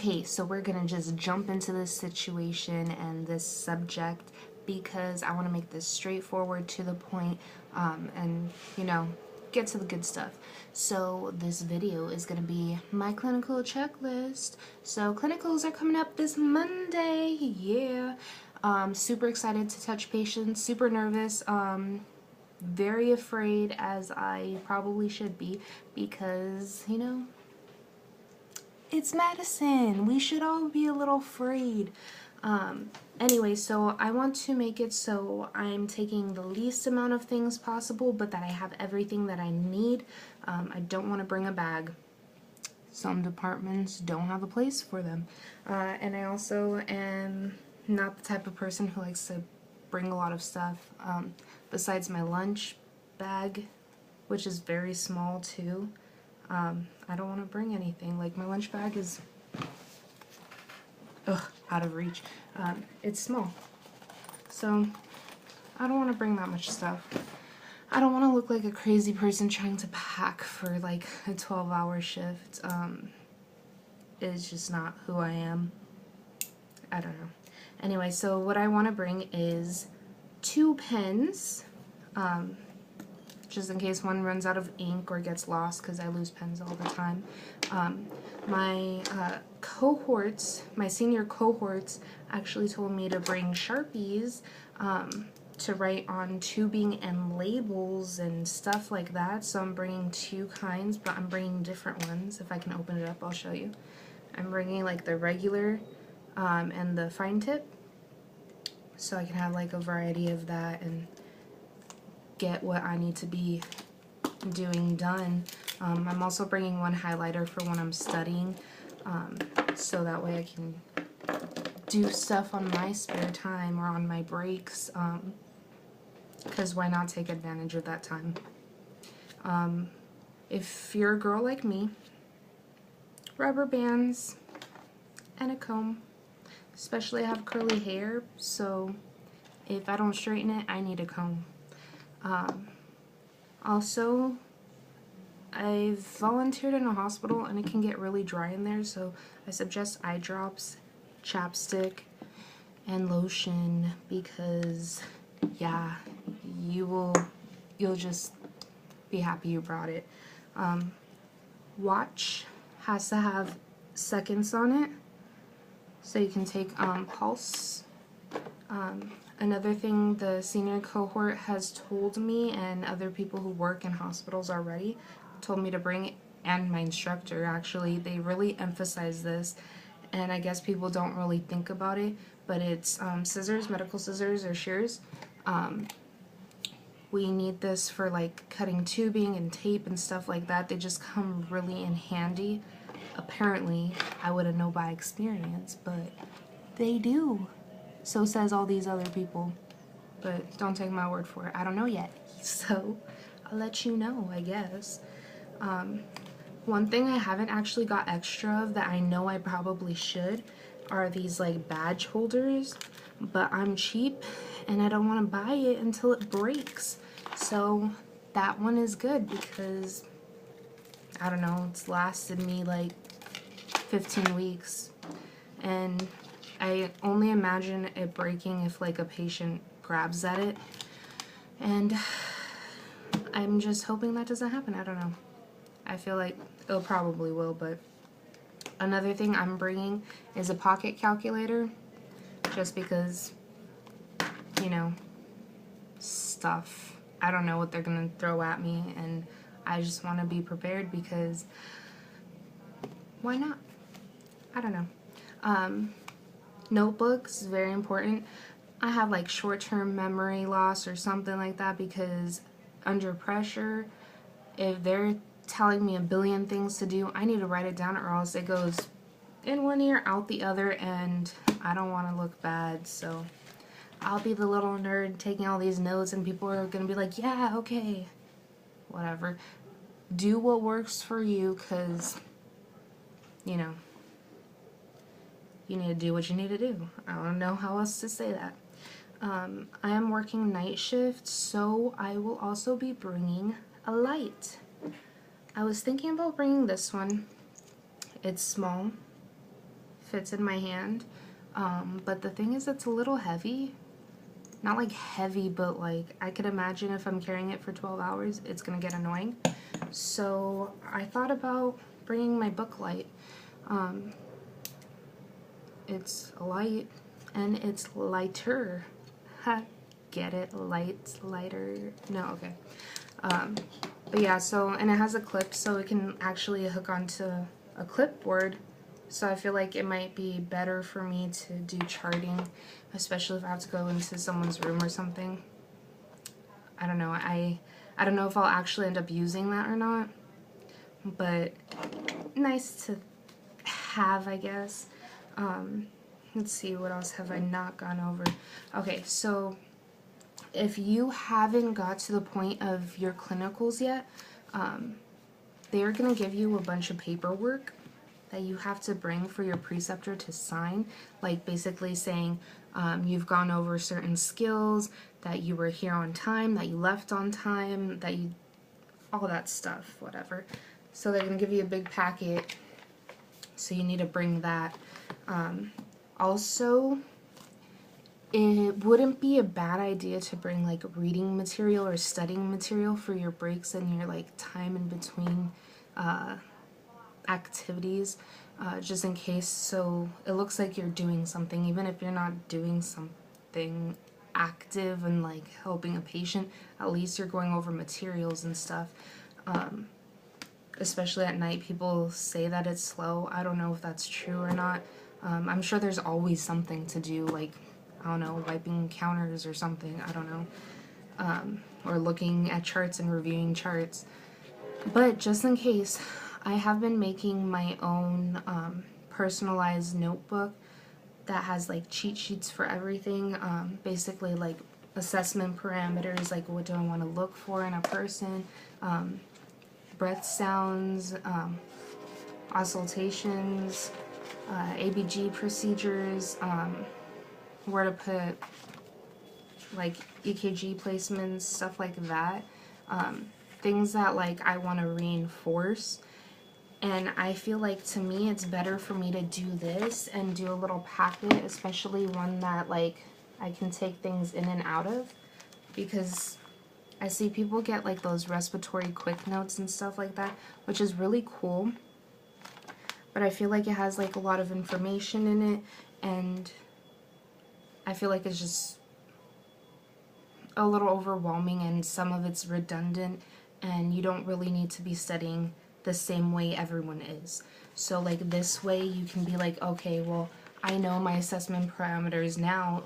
Okay, so we're gonna just jump into this situation and this subject because I want to make this straightforward, to the point, and get to the good stuff. So this video is gonna be my clinical checklist. So clinicals are coming up this Monday. Yeah. Super excited to touch patients, super nervous, very afraid, as I probably should be, because it's medicine. We should all be a little afraid. Anyway, so I want to make it so I'm taking the least amount of things possible, but that I have everything that I need. I don't want to bring a bag. Some departments don't have a place for them. And I also am not the type of person who likes to bring a lot of stuff. Besides my lunch bag, which is very small too. I don't want to bring anything. Like, my lunch bag is out of reach. It's small. So I don't want to bring that much stuff. I don't want to look like a crazy person trying to pack for like a 12-hour shift. It's just not who I am. I don't know. Anyway, so what I want to bring is 2 pens. Just in case one runs out of ink or gets lost, because I lose pens all the time. My cohorts, my senior cohorts, actually told me to bring Sharpies to write on tubing and labels and stuff like that. So I'm bringing 2 kinds, but I'm bringing different ones. If I can open it up, I'll show you. I'm bringing like the regular and the fine tip, so I can have like a variety of that and get what I need to be doing done. I'm also bringing 1 highlighter for when I'm studying, so that way I can do stuff on my spare time or on my breaks, because why not take advantage of that time. If you're a girl like me, rubber bands and a comb. Especially I have curly hair, so if I don't straighten it, I need a comb. Also, I've volunteered in a hospital and it can get really dry in there, so I suggest eye drops, chapstick, and lotion, because yeah, you'll just be happy you brought it. Watch has to have seconds on it, so you can take pulse. Another thing the senior cohort has told me, and other people who work in hospitals already told me to bring, and my instructor actually, they really emphasize this, and I guess people don't really think about it, but it's scissors, medical scissors or shears. We need this for like cutting tubing and tape and stuff like that. They just come really in handy. Apparently, I wouldn't know by experience, but they do. So says all these other people, but don't take my word for it. I don't know yet, so I'll let you know, I guess. One thing I haven't actually got extra of that I know I probably should are these like badge holders, but I'm cheap and I don't want to buy it until it breaks. So that one is good because, I don't know, it's lasted me like 15 weeks, and I only imagine it breaking if like a patient grabs at it, and I'm just hoping that doesn't happen. I don't know. I feel like it probably will, but another thing I'm bringing is a pocket calculator, just because, stuff. I don't know what they're gonna throw at me, and I just want to be prepared, because why not? I don't know. Notebooks, very important. I have like short-term memory loss or something like that, because under pressure, if they're telling me a billion things to do, I need to write it down, or else it goes in one ear, out the other, and I don't want to look bad. So I'll be the little nerd taking all these notes, and people are going to be like, yeah, okay, whatever. Do what works for you, because, you need to do what you need to do. I don't know how else to say that. I am working night shift, so I will also be bringing a light. I was thinking about bringing this one. It's small, fits in my hand. But the thing is, it's a little heavy. Not like heavy, but like I could imagine if I'm carrying it for 12 hours, it's gonna get annoying. So I thought about bringing my book light. It's a light and it's lighter. Ha, get it? Lighter. No, okay. But yeah, so, and it has a clip, so it can actually hook onto a clipboard. So I feel like it might be better for me to do charting, especially if I have to go into someone's room or something. I don't know. I don't know if I'll actually end up using that or not, but nice to have, I guess. Let's see, what else have I not gone over? Okay, so if you haven't got to the point of your clinicals yet, they're going to give you a bunch of paperwork that you have to bring for your preceptor to sign, like basically saying you've gone over certain skills, that you were here on time, that you left on time, that you, all that stuff, whatever. So they're going to give you a big packet, so you need to bring that. Also, it wouldn't be a bad idea to bring like reading material or studying material for your breaks and your like time in between activities, just in case, so it looks like you're doing something, even if you're not doing something active and like helping a patient, at least you're going over materials and stuff. Especially at night, people say that it's slow. I don't know if that's true or not. I'm sure there's always something to do, like, I don't know, wiping counters or something, I don't know, or looking at charts and reviewing charts. But just in case, I have been making my own personalized notebook that has like cheat sheets for everything, basically like assessment parameters, like what do I want to look for in a person, breath sounds, auscultations, ABG procedures, where to put like EKG placements, stuff like that, things that like I want to reinforce. And I feel like to me it's better for me to do this and do a little packet, especially one that like I can take things in and out of, because I see people get like those respiratory quick notes and stuff like that, which is really cool, but I feel like it has like a lot of information in it, and I feel like it's just a little overwhelming and some of it's redundant, and you don't really need to be studying the same way everyone is. So like this way you can be like, okay, well, I know my assessment parameters now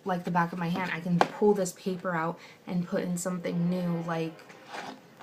like the back of my hand. I can pull this paper out and put in something new, like,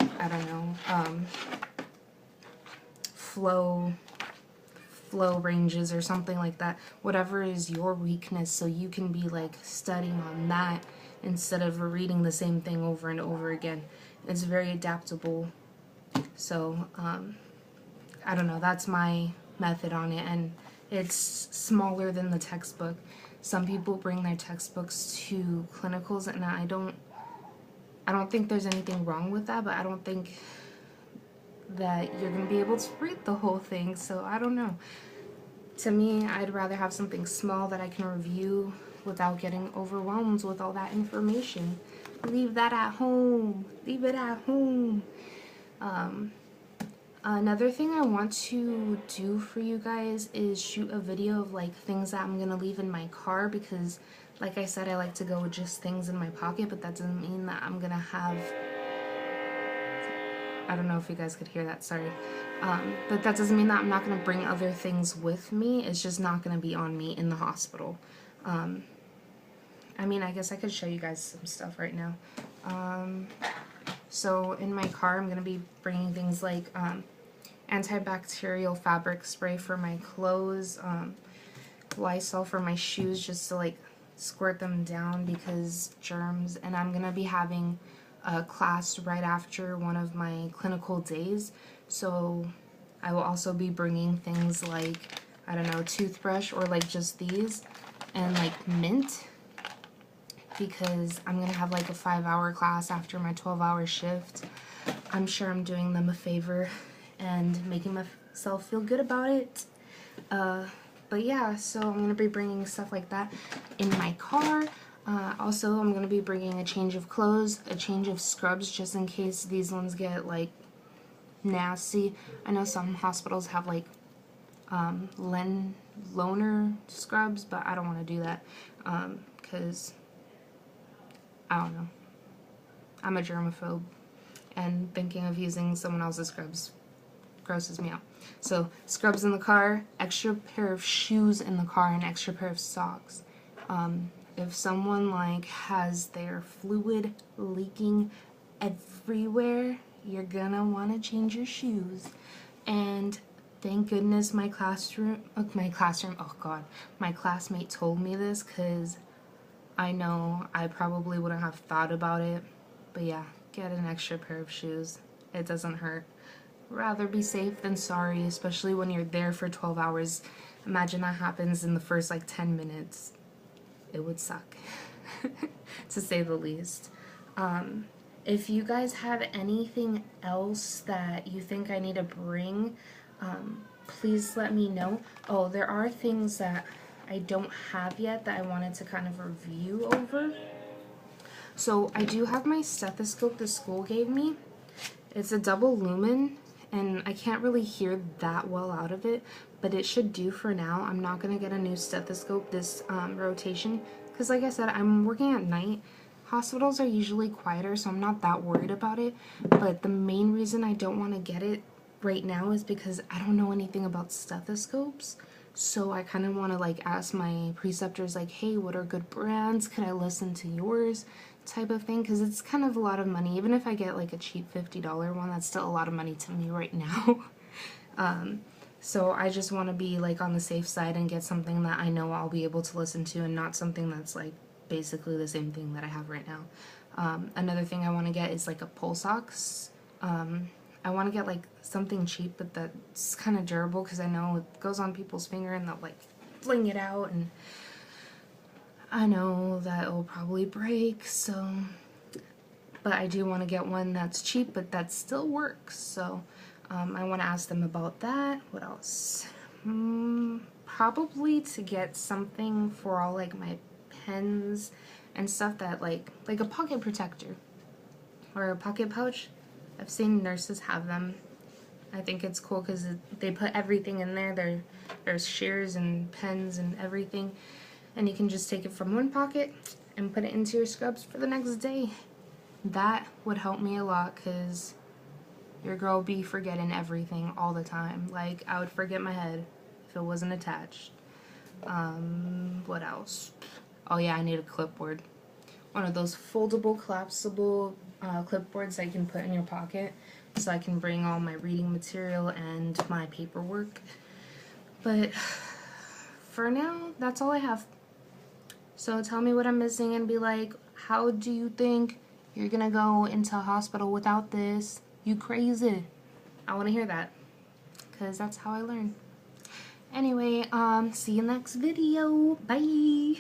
I don't know, flow ranges or something like that, whatever is your weakness, so you can be like studying on that instead of reading the same thing over and over again. It's very adaptable. So I don't know, that's my method on it, and it's smaller than the textbook. Some people bring their textbooks to clinicals, and I don't think there's anything wrong with that, but I don't think that you're gonna be able to read the whole thing, so I don't know. To me, I'd rather have something small that I can review without getting overwhelmed with all that information. Leave that at home. Leave it at home. Another thing I want to do for you guys is shoot a video of like things that I'm gonna leave in my car, because like I said, I like to go with just things in my pocket, but that doesn't mean that I'm gonna have, I don't know if you guys could hear that, sorry. But that doesn't mean that I'm not gonna bring other things with me. It's just not gonna be on me in the hospital. I mean, I guess I could show you guys some stuff right now. So in my car, I'm gonna be bringing things like antibacterial fabric spray for my clothes, Lysol for my shoes, just to like squirt them down because germs, and I'm gonna be having a class right after one of my clinical days, so I will also be bringing things like, I don't know, toothbrush or like just these, and like mint, because I'm gonna have like a 5-hour class after my 12-hour shift. I'm sure I'm doing them a favor and making myself feel good about it. But yeah, so I'm going to be bringing stuff like that in my car. Also, I'm going to be bringing a change of clothes, a change of scrubs, just in case these ones get, like, nasty. I know some hospitals have, like, loner scrubs, but I don't want to do that, because, I don't know. I'm a germaphobe, and thinking of using someone else's scrubs grosses me out. So, scrubs in the car, extra pair of shoes in the car, and extra pair of socks. If someone, like, has their fluid leaking everywhere, you're gonna want to change your shoes. And thank goodness my classmate told me this, because I know I probably wouldn't have thought about it. But yeah, get an extra pair of shoes. It doesn't hurt. Rather be safe than sorry, especially when you're there for 12 hours. Imagine that happens in the first, like, 10 minutes. It would suck, to say the least. If you guys have anything else that you think I need to bring, please let me know. Oh, there are things that I don't have yet that I wanted to kind of review over. So I do have my stethoscope the school gave me. It's a double lumen, and I can't really hear that well out of it, but it should do for now. I'm not going to get a new stethoscope this rotation, because like I said, I'm working at night. Hospitals are usually quieter, so I'm not that worried about it, but the main reason I don't want to get it right now is because I don't know anything about stethoscopes. So I kind of want to, like, ask my preceptors, like, hey, what are good brands? Can I listen to yours? Type of thing, because it's kind of a lot of money. Even if I get, like, a cheap $50 one, that's still a lot of money to me right now. So I just want to be, like, on the safe side and get something that I know I'll be able to listen to, and not something that's, like, basically the same thing that I have right now. Another thing I want to get is, like, a pulse ox. I want to get, like, something cheap, but that's kind of durable, because I know it goes on people's finger and they'll, like, fling it out, and I know that it'll probably break, so... But I do want to get one that's cheap, but that still works, so I want to ask them about that. What else? Probably to get something for all, like, my pens and stuff that, like a pocket protector or a pocket pouch. I've seen nurses have them. I think it's cool because they put everything in there. There's shears and pens and everything, and you can just take it from one pocket and put it into your scrubs for the next day. That would help me a lot, because your girl be forgetting everything all the time. Like, I would forget my head if it wasn't attached. What else? Oh yeah, I need a clipboard. One of those foldable, collapsible clipboards that you can put in your pocket, so I can bring all my reading material and my paperwork. But for now, that's all I have. So tell me what I'm missing and be like, how do you think you're gonna go into a hospital without this? You crazy. I want to hear that, because that's how I learn. Anyway, see you next video. Bye.